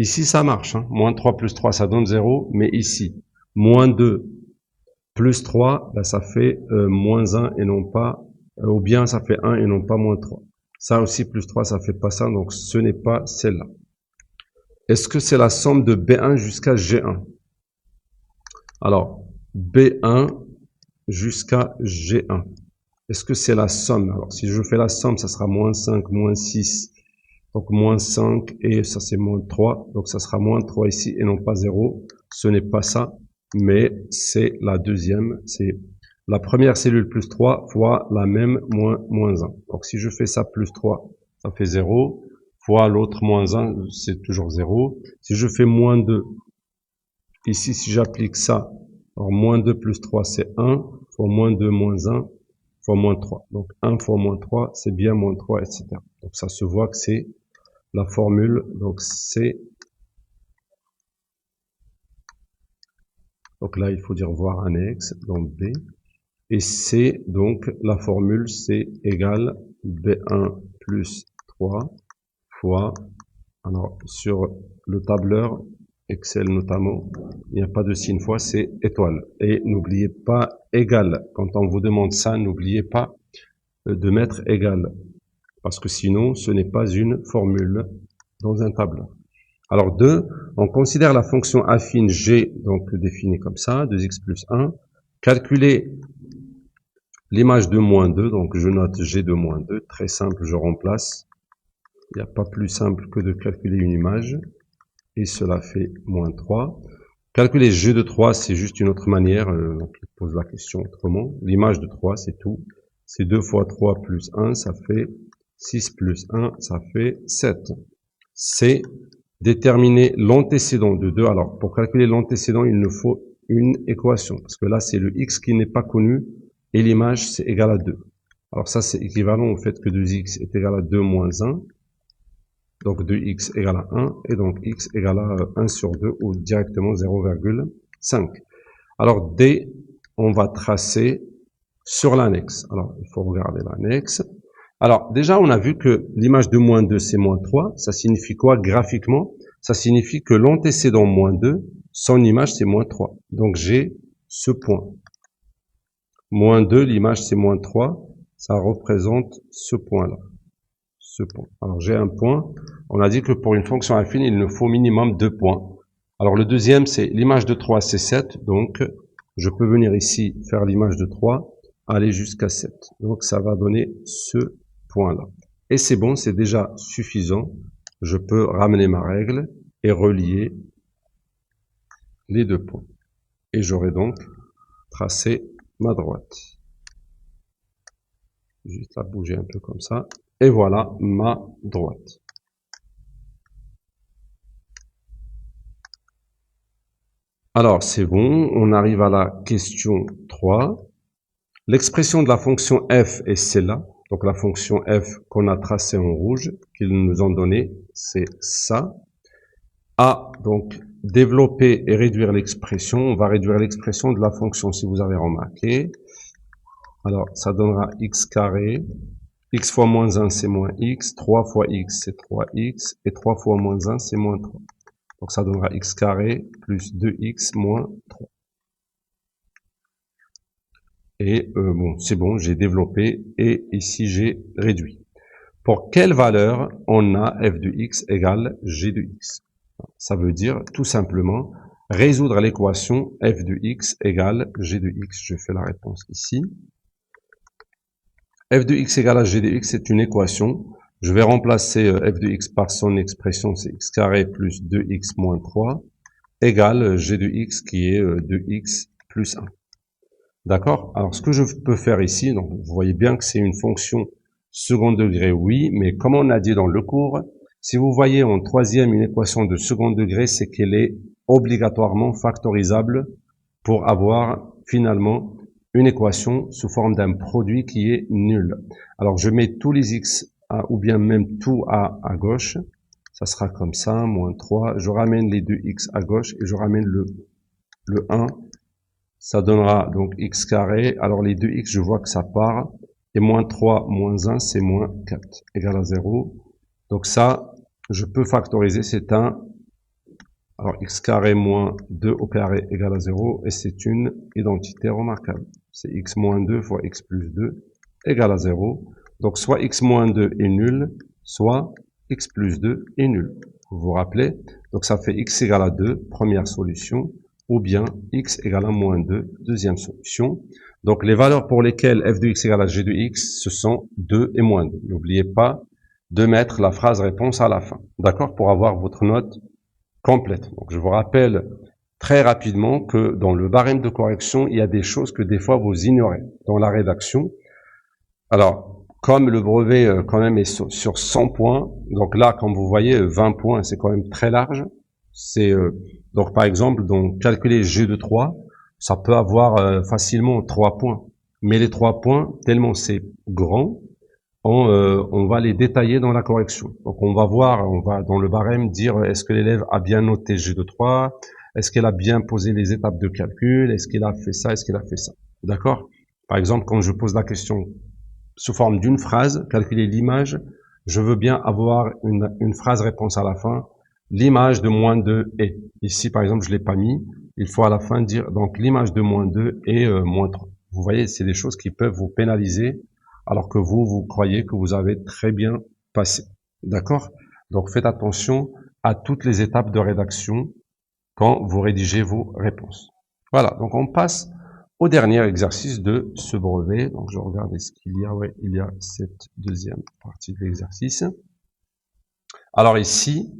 Ici, ça marche. Hein. Moins 3 plus 3, ça donne 0. Mais ici, moins 2 plus 3, ben, ça fait moins 1 et non pas... ou bien ça fait 1 et non pas moins 3. Ça aussi, plus 3, ça fait pas ça. Donc, ce n'est pas celle-là. Est-ce que c'est la somme de B1 jusqu'à G1? Alors, B1 jusqu'à G1. Est-ce que c'est la somme? Alors, si je fais la somme, ça sera moins 5, moins 6... Donc, moins 5 et ça c'est moins 3. Donc, ça sera moins 3 ici et non pas 0. Ce n'est pas ça, mais c'est la deuxième. C'est la première cellule plus 3 fois la même moins 1. Donc, si je fais ça plus 3, ça fait 0. Fois l'autre moins 1, c'est toujours 0. Si je fais moins 2, ici, si j'applique ça, alors moins 2 plus 3, c'est 1. Fois moins 2, moins 1, fois moins 3. Donc, 1 fois moins 3, c'est bien moins 3, etc. Donc, ça se voit que c'est la formule, donc c'est, donc là il faut dire voir annexe, donc B, et c'est donc la formule c'est égal B1 plus 3 fois, alors sur le tableur Excel notamment, il n'y a pas de signe fois, c'est étoile. Et n'oubliez pas égal, quand on vous demande ça, n'oubliez pas de mettre égal, parce que sinon ce n'est pas une formule dans un tableur. Alors 2, on considère la fonction affine g, donc définie comme ça, 2x plus 1. Calculer l'image de moins 2, donc je note g de moins 2, très simple, je remplace. Il n'y a pas plus simple que de calculer une image, et cela fait moins 3. Calculer g de 3, c'est juste une autre manière, donc il pose la question autrement. L'image de 3, c'est tout. C'est 2 fois 3 plus 1, ça fait 6 plus 1, ça fait 7. C'est déterminer l'antécédent de 2. Alors, pour calculer l'antécédent, il nous faut une équation. Parce que là, c'est le x qui n'est pas connu et l'image, c'est égal à 2. Alors ça, c'est équivalent au fait que 2x est égal à 2 moins 1. Donc 2x égale à 1. Et donc x égale à 1 sur 2 ou directement 0,5. Alors D, on va tracer sur l'annexe. Alors, il faut regarder l'annexe. Alors, déjà, on a vu que l'image de moins 2, c'est moins 3. Ça signifie quoi graphiquement? Ça signifie que l'antécédent moins 2, son image, c'est moins 3. Donc, j'ai ce point. Moins 2, l'image, c'est moins 3. Ça représente ce point-là. Ce point. Alors, j'ai un point. On a dit que pour une fonction affine, il nous faut minimum 2 points. Alors, le deuxième, c'est l'image de 3, c'est 7. Donc, je peux venir ici faire l'image de 3. aller jusqu'à 7. Donc ça va donner ce point-là. Et c'est bon, c'est déjà suffisant. Je peux ramener ma règle et relier les deux points. Et j'aurai donc tracé ma droite. Juste la bouger un peu comme ça. Et voilà ma droite. Alors, c'est bon, on arrive à la question 3. L'expression de la fonction f est celle-là. Donc, la fonction f qu'on a tracée en rouge, qu'ils nous ont donné, c'est ça. A, donc, développer et réduire l'expression. On va réduire l'expression de la fonction, si vous avez remarqué. Alors, ça donnera x carré. X fois moins 1, c'est moins x. 3 fois x, c'est 3x. Et 3 fois moins 1, c'est moins 3. Donc, ça donnera x carré plus 2x moins 3. Et bon, c'est bon, j'ai développé et ici j'ai réduit. Pour quelle valeur on a f de x égale g de x? Ça veut dire tout simplement résoudre l'équation f de x égale g de x. Je fais la réponse ici. F de x égale à g de x, c'est une équation. Je vais remplacer f de x par son expression, c'est x carré plus 2x moins 3 égale g de x qui est 2x plus 1. D'accord? Alors, ce que je peux faire ici, donc vous voyez bien que c'est une fonction second degré, oui, mais comme on a dit dans le cours, si vous voyez en troisième une équation de second degré, c'est qu'elle est obligatoirement factorisable pour avoir finalement une équation sous forme d'un produit qui est nul. Alors, je mets tous les x ou bien même tout à gauche. Ça sera comme ça, moins 3. Je ramène les deux x à gauche et je ramène le 1. Ça donnera donc x carré. Alors les deux x, je vois que ça part. Et moins 3 moins 1, c'est moins 4, égal à 0. Donc ça, je peux factoriser, c'est un... Alors x carré moins 2 au carré égale à 0. Et c'est une identité remarquable. C'est x moins 2 fois x plus 2 égale à 0. Donc soit x moins 2 est nul, soit x plus 2 est nul. Vous vous rappelez? Donc ça fait x égale à 2, première solution, ou bien x égale à moins 2, deuxième solution. Donc les valeurs pour lesquelles f de x égale à g de x, ce sont 2 et moins 2. N'oubliez pas de mettre la phrase réponse à la fin, d'accord, pour avoir votre note complète. Donc je vous rappelle très rapidement que dans le barème de correction, il y a des choses que des fois vous ignorez dans la rédaction. Alors, comme le brevet quand même est sur 100 points, donc là, comme vous voyez, 20 points, c'est quand même très large. C'est donc par exemple, donc calculer G de 3, ça peut avoir facilement 3 points. Mais les 3 points, tellement c'est grand, on va les détailler dans la correction. Donc on va voir, on va dans le barème dire est-ce que l'élève a bien noté G de 3, est-ce qu'elle a bien posé les étapes de calcul, est-ce qu'il a fait ça, est-ce qu'il a fait ça. D'accord? Par exemple, quand je pose la question sous forme d'une phrase, calculer l'image, je veux bien avoir une phrase réponse à la fin. L'image de moins 2 est. Ici, par exemple, je l'ai pas mis. Il faut à la fin dire, donc l'image de moins 2 est moins 3. Vous voyez, c'est des choses qui peuvent vous pénaliser, alors que vous croyez que vous avez très bien passé. D'accord? Donc faites attention à toutes les étapes de rédaction quand vous rédigez vos réponses. Voilà, donc on passe au dernier exercice de ce brevet. Donc je regarde ce qu'il y a. Oui, il y a cette deuxième partie de l'exercice. Alors ici,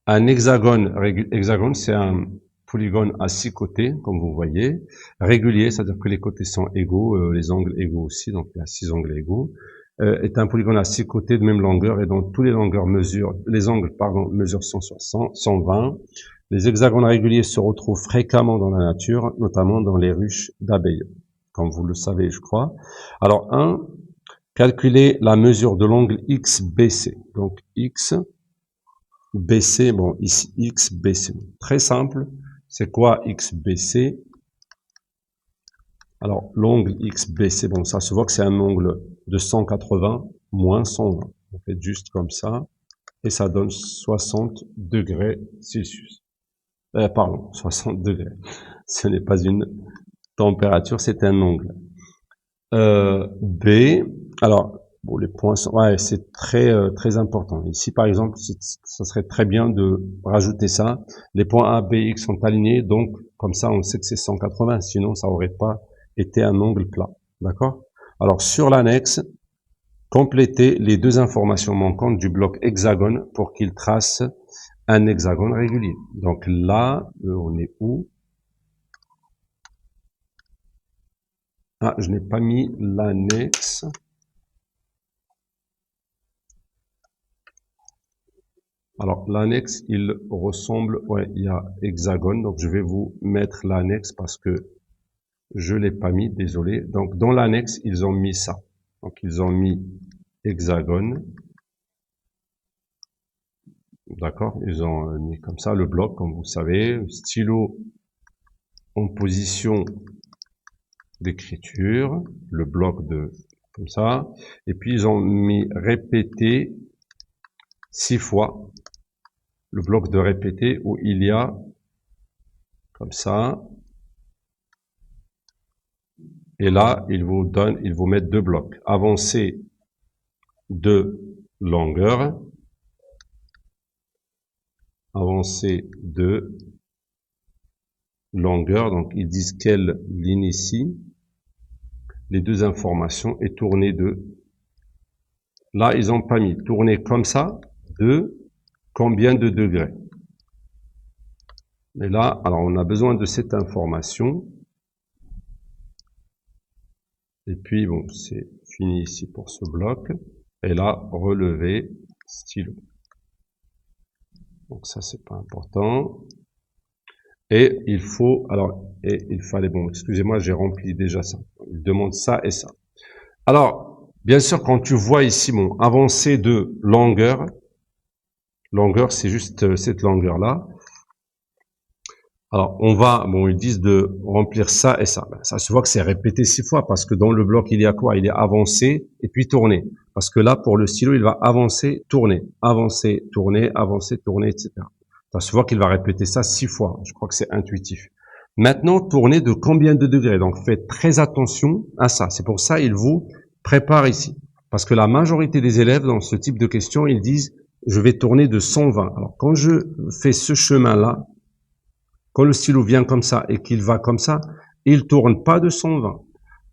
un hexagone, c'est un polygone à 6 côtés, comme vous voyez, régulier, c'est-à-dire que les côtés sont égaux, les angles égaux aussi, donc il y a 6 angles égaux, est un polygone à 6 côtés de même longueur, et dont tous les longueurs mesurent, les angles, pardon, mesurent 160, 120. Les hexagones réguliers se retrouvent fréquemment dans la nature, notamment dans les ruches d'abeilles, comme vous le savez, je crois. Alors, 1, calculer la mesure de l'angle XBC. Donc, XBC, bon, ici, XBC. Très simple. C'est quoi XBC? Alors, l'angle XBC, bon, ça se voit que c'est un angle de 180 moins 120. On fait juste comme ça, et ça donne 60 degrés Celsius. Pardon, 60 degrés. Ce n'est pas une température, c'est un angle. B, alors, bon, les points sont, ouais, c'est très important. Ici, par exemple, ça serait très bien de rajouter ça. Les points A, B, X sont alignés, donc, comme ça, on sait que c'est 180, sinon, ça aurait pas été un angle plat. D'accord? Alors, sur l'annexe, complétez les deux informations manquantes du bloc hexagone pour qu'il trace un hexagone régulier. Donc là, on est où? Ah, je n'ai pas mis l'annexe. Alors, l'annexe, il ressemble, ouais, il y a hexagone, donc je vais vous mettre l'annexe parce que je l'ai pas mis, désolé. Donc, dans l'annexe, ils ont mis ça. Donc, ils ont mis hexagone. D'accord? Ils ont mis comme ça le bloc, comme vous savez. Stylo en position d'écriture. Le bloc de, comme ça. Et puis, ils ont mis répéter 6 fois. Le bloc de répéter où il y a, comme ça. Et là, il vous met deux blocs. Avancée de longueur. Avancée de longueur. Donc, ils disent quelle ligne ici. Les deux informations et tourner de. Là, ils ont pas mis. Tourner comme ça de combien de degrés. Et là, alors on a besoin de cette information. Et puis, bon, c'est fini ici pour ce bloc. Et là, relever stylo. Donc ça, c'est pas important. Et il faut, alors, et il fallait, bon, excusez-moi, j'ai rempli déjà ça. Il demande ça et ça. Alors, bien sûr, quand tu vois ici mon avancée de longueur, longueur, c'est juste cette longueur-là. Alors, on va, bon, ils disent de remplir ça et ça. Ben, ça se voit que c'est répété 6 fois parce que dans le bloc, il y a quoi? Il est avancé et puis tourné. Parce que là, pour le stylo, il va avancer, tourner, etc. Ça se voit qu'il va répéter ça 6 fois. Je crois que c'est intuitif. Maintenant, tourner de combien de degrés? Donc, faites très attention à ça. C'est pour ça il vous prépare ici. Parce que la majorité des élèves, dans ce type de questions, ils disent, je vais tourner de 120. Alors, quand je fais ce chemin-là, quand le stylo vient comme ça et qu'il va comme ça, il tourne pas de 120.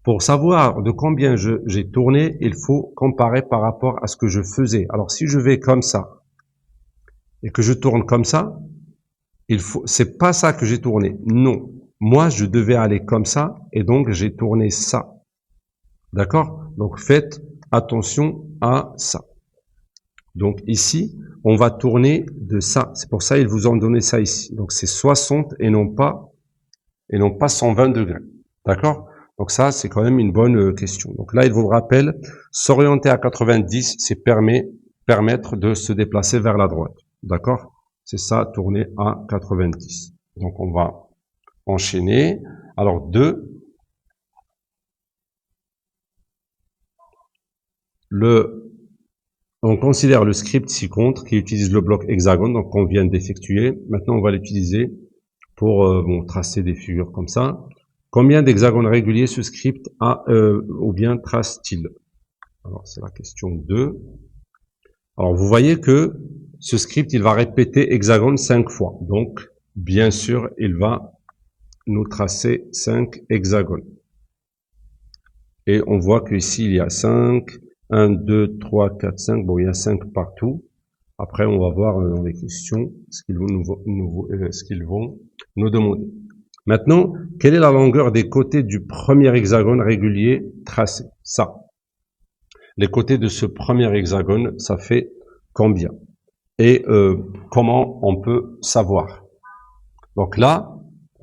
Pour savoir de combien j'ai tourné, il faut comparer par rapport à ce que je faisais. Alors, si je vais comme ça et que je tourne comme ça, c'est pas ça que j'ai tourné. Non. Moi, je devais aller comme ça et donc j'ai tourné ça. D'accord? Donc, faites attention à ça. Donc, ici, on va tourner de ça. C'est pour ça ils vous ont donné ça ici. Donc, c'est 60 et non pas 120 degrés. D'accord? Donc ça, c'est quand même une bonne question. Donc là, il vous rappelle, s'orienter à 90, c'est permettre de se déplacer vers la droite. D'accord? C'est ça, tourner à 90. Donc on va enchaîner. Alors 2. On considère le script ci-contre qui utilise le bloc hexagone, donc qu'on vient d'effectuer. Maintenant, on va l'utiliser pour tracer des figures comme ça. Combien d'hexagones réguliers ce script a ou bien trace-t-il? Alors, c'est la question 2. Alors, vous voyez que ce script, il va répéter hexagone 5 fois. Donc, bien sûr, il va nous tracer 5 hexagones. Et on voit qu'ici, il y a 5, 1, 2, 3, 4, 5. Bon, il y a 5 partout. Après, on va voir dans les questions ce qu'ils vont nous demander. Maintenant, quelle est la longueur des côtés du premier hexagone régulier tracé? Ça. Les côtés de ce premier hexagone, ça fait combien? Et comment on peut savoir? Donc là,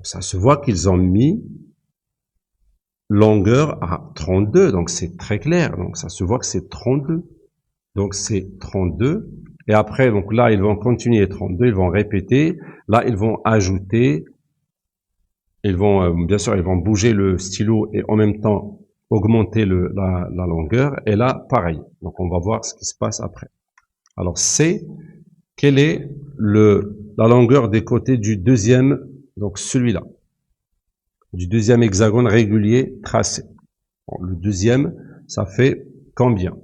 ça se voit qu'ils ont mis longueur à 32, donc c'est très clair. Donc ça se voit que c'est 32. Donc c'est 32. Et après, donc là, ils vont continuer 32, ils vont répéter. Là, ils vont ajouter. Ils vont, bien sûr, ils vont bouger le stylo et en même temps augmenter la longueur. Et là, pareil. Donc, on va voir ce qui se passe après. Alors, quelle est la longueur des côtés du deuxième, donc celui-là, du deuxième hexagone régulier tracé. Bon, le deuxième, ça fait combien?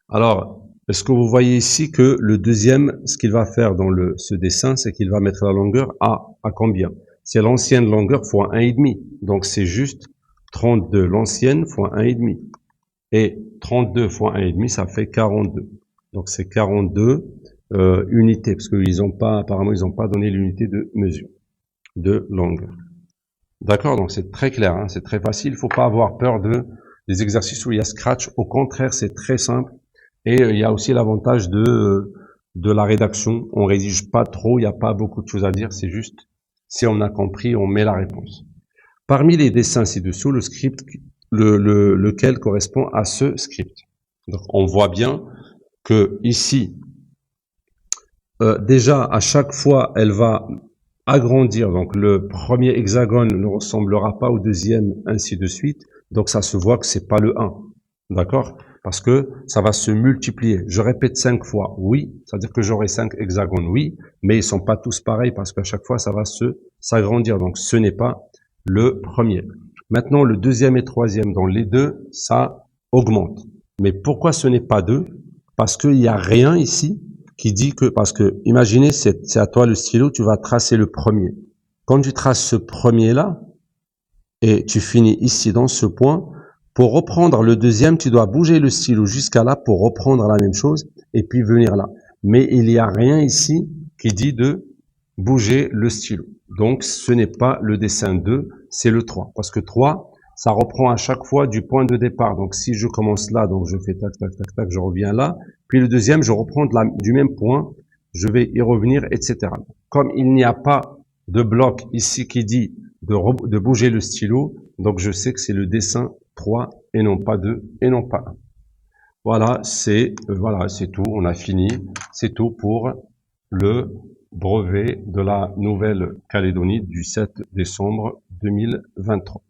Alors, est-ce que vous voyez ici que le deuxième, ce qu'il va faire dans ce dessin, c'est qu'il va mettre la longueur à combien? C'est l'ancienne longueur fois 1,5. Donc, c'est juste 32, l'ancienne, fois 1,5. Et 32 fois 1,5, ça fait 42. Donc c'est 42 unités, parce qu'ils ont pas, apparemment, ils n'ont pas donné l'unité de mesure, de longueur. D'accord, donc c'est très clair, hein, c'est très facile. Il faut pas avoir peur des exercices où il y a scratch. Au contraire, c'est très simple. Et il y a aussi l'avantage de la rédaction. On rédige pas trop, il n'y a pas beaucoup de choses à dire. C'est juste, si on a compris, on met la réponse. Parmi les dessins ci-dessous, le script, lequel correspond à ce script. Donc on voit bien que ici, déjà à chaque fois, elle va agrandir. Donc le premier hexagone ne ressemblera pas au deuxième, ainsi de suite. Donc ça se voit que c'est pas le 1. D'accord? Parce que ça va se multiplier. Je répète 5 fois, oui. C'est-à-dire que j'aurai 5 hexagones, oui. Mais ils sont pas tous pareils parce qu'à chaque fois, ça va s'agrandir. Donc ce n'est pas le premier. Maintenant, le deuxième et troisième, dans les deux, ça augmente. Mais pourquoi ce n'est pas 2? Parce qu'il n'y a rien ici qui dit que, parce que, imaginez, c'est à toi le stylo, tu vas tracer le premier. Quand tu traces ce premier-là, et tu finis ici dans ce point, pour reprendre le deuxième, tu dois bouger le stylo jusqu'à là pour reprendre la même chose, et puis venir là. Mais il n'y a rien ici qui dit de bouger le stylo. Donc, ce n'est pas le dessin 2, c'est le 3. Parce que 3, ça reprend à chaque fois du point de départ. Donc, si je commence là, donc je fais tac, tac, tac, tac, je reviens là. Puis le deuxième, je reprends du même point, je vais y revenir, etc. Comme il n'y a pas de bloc ici qui dit de bouger le stylo, donc je sais que c'est le dessin 3 et non pas 2 et non pas 1. Voilà, c'est tout, on a fini. C'est tout pour le brevet de la Nouvelle-Calédonie du 7 décembre 2023.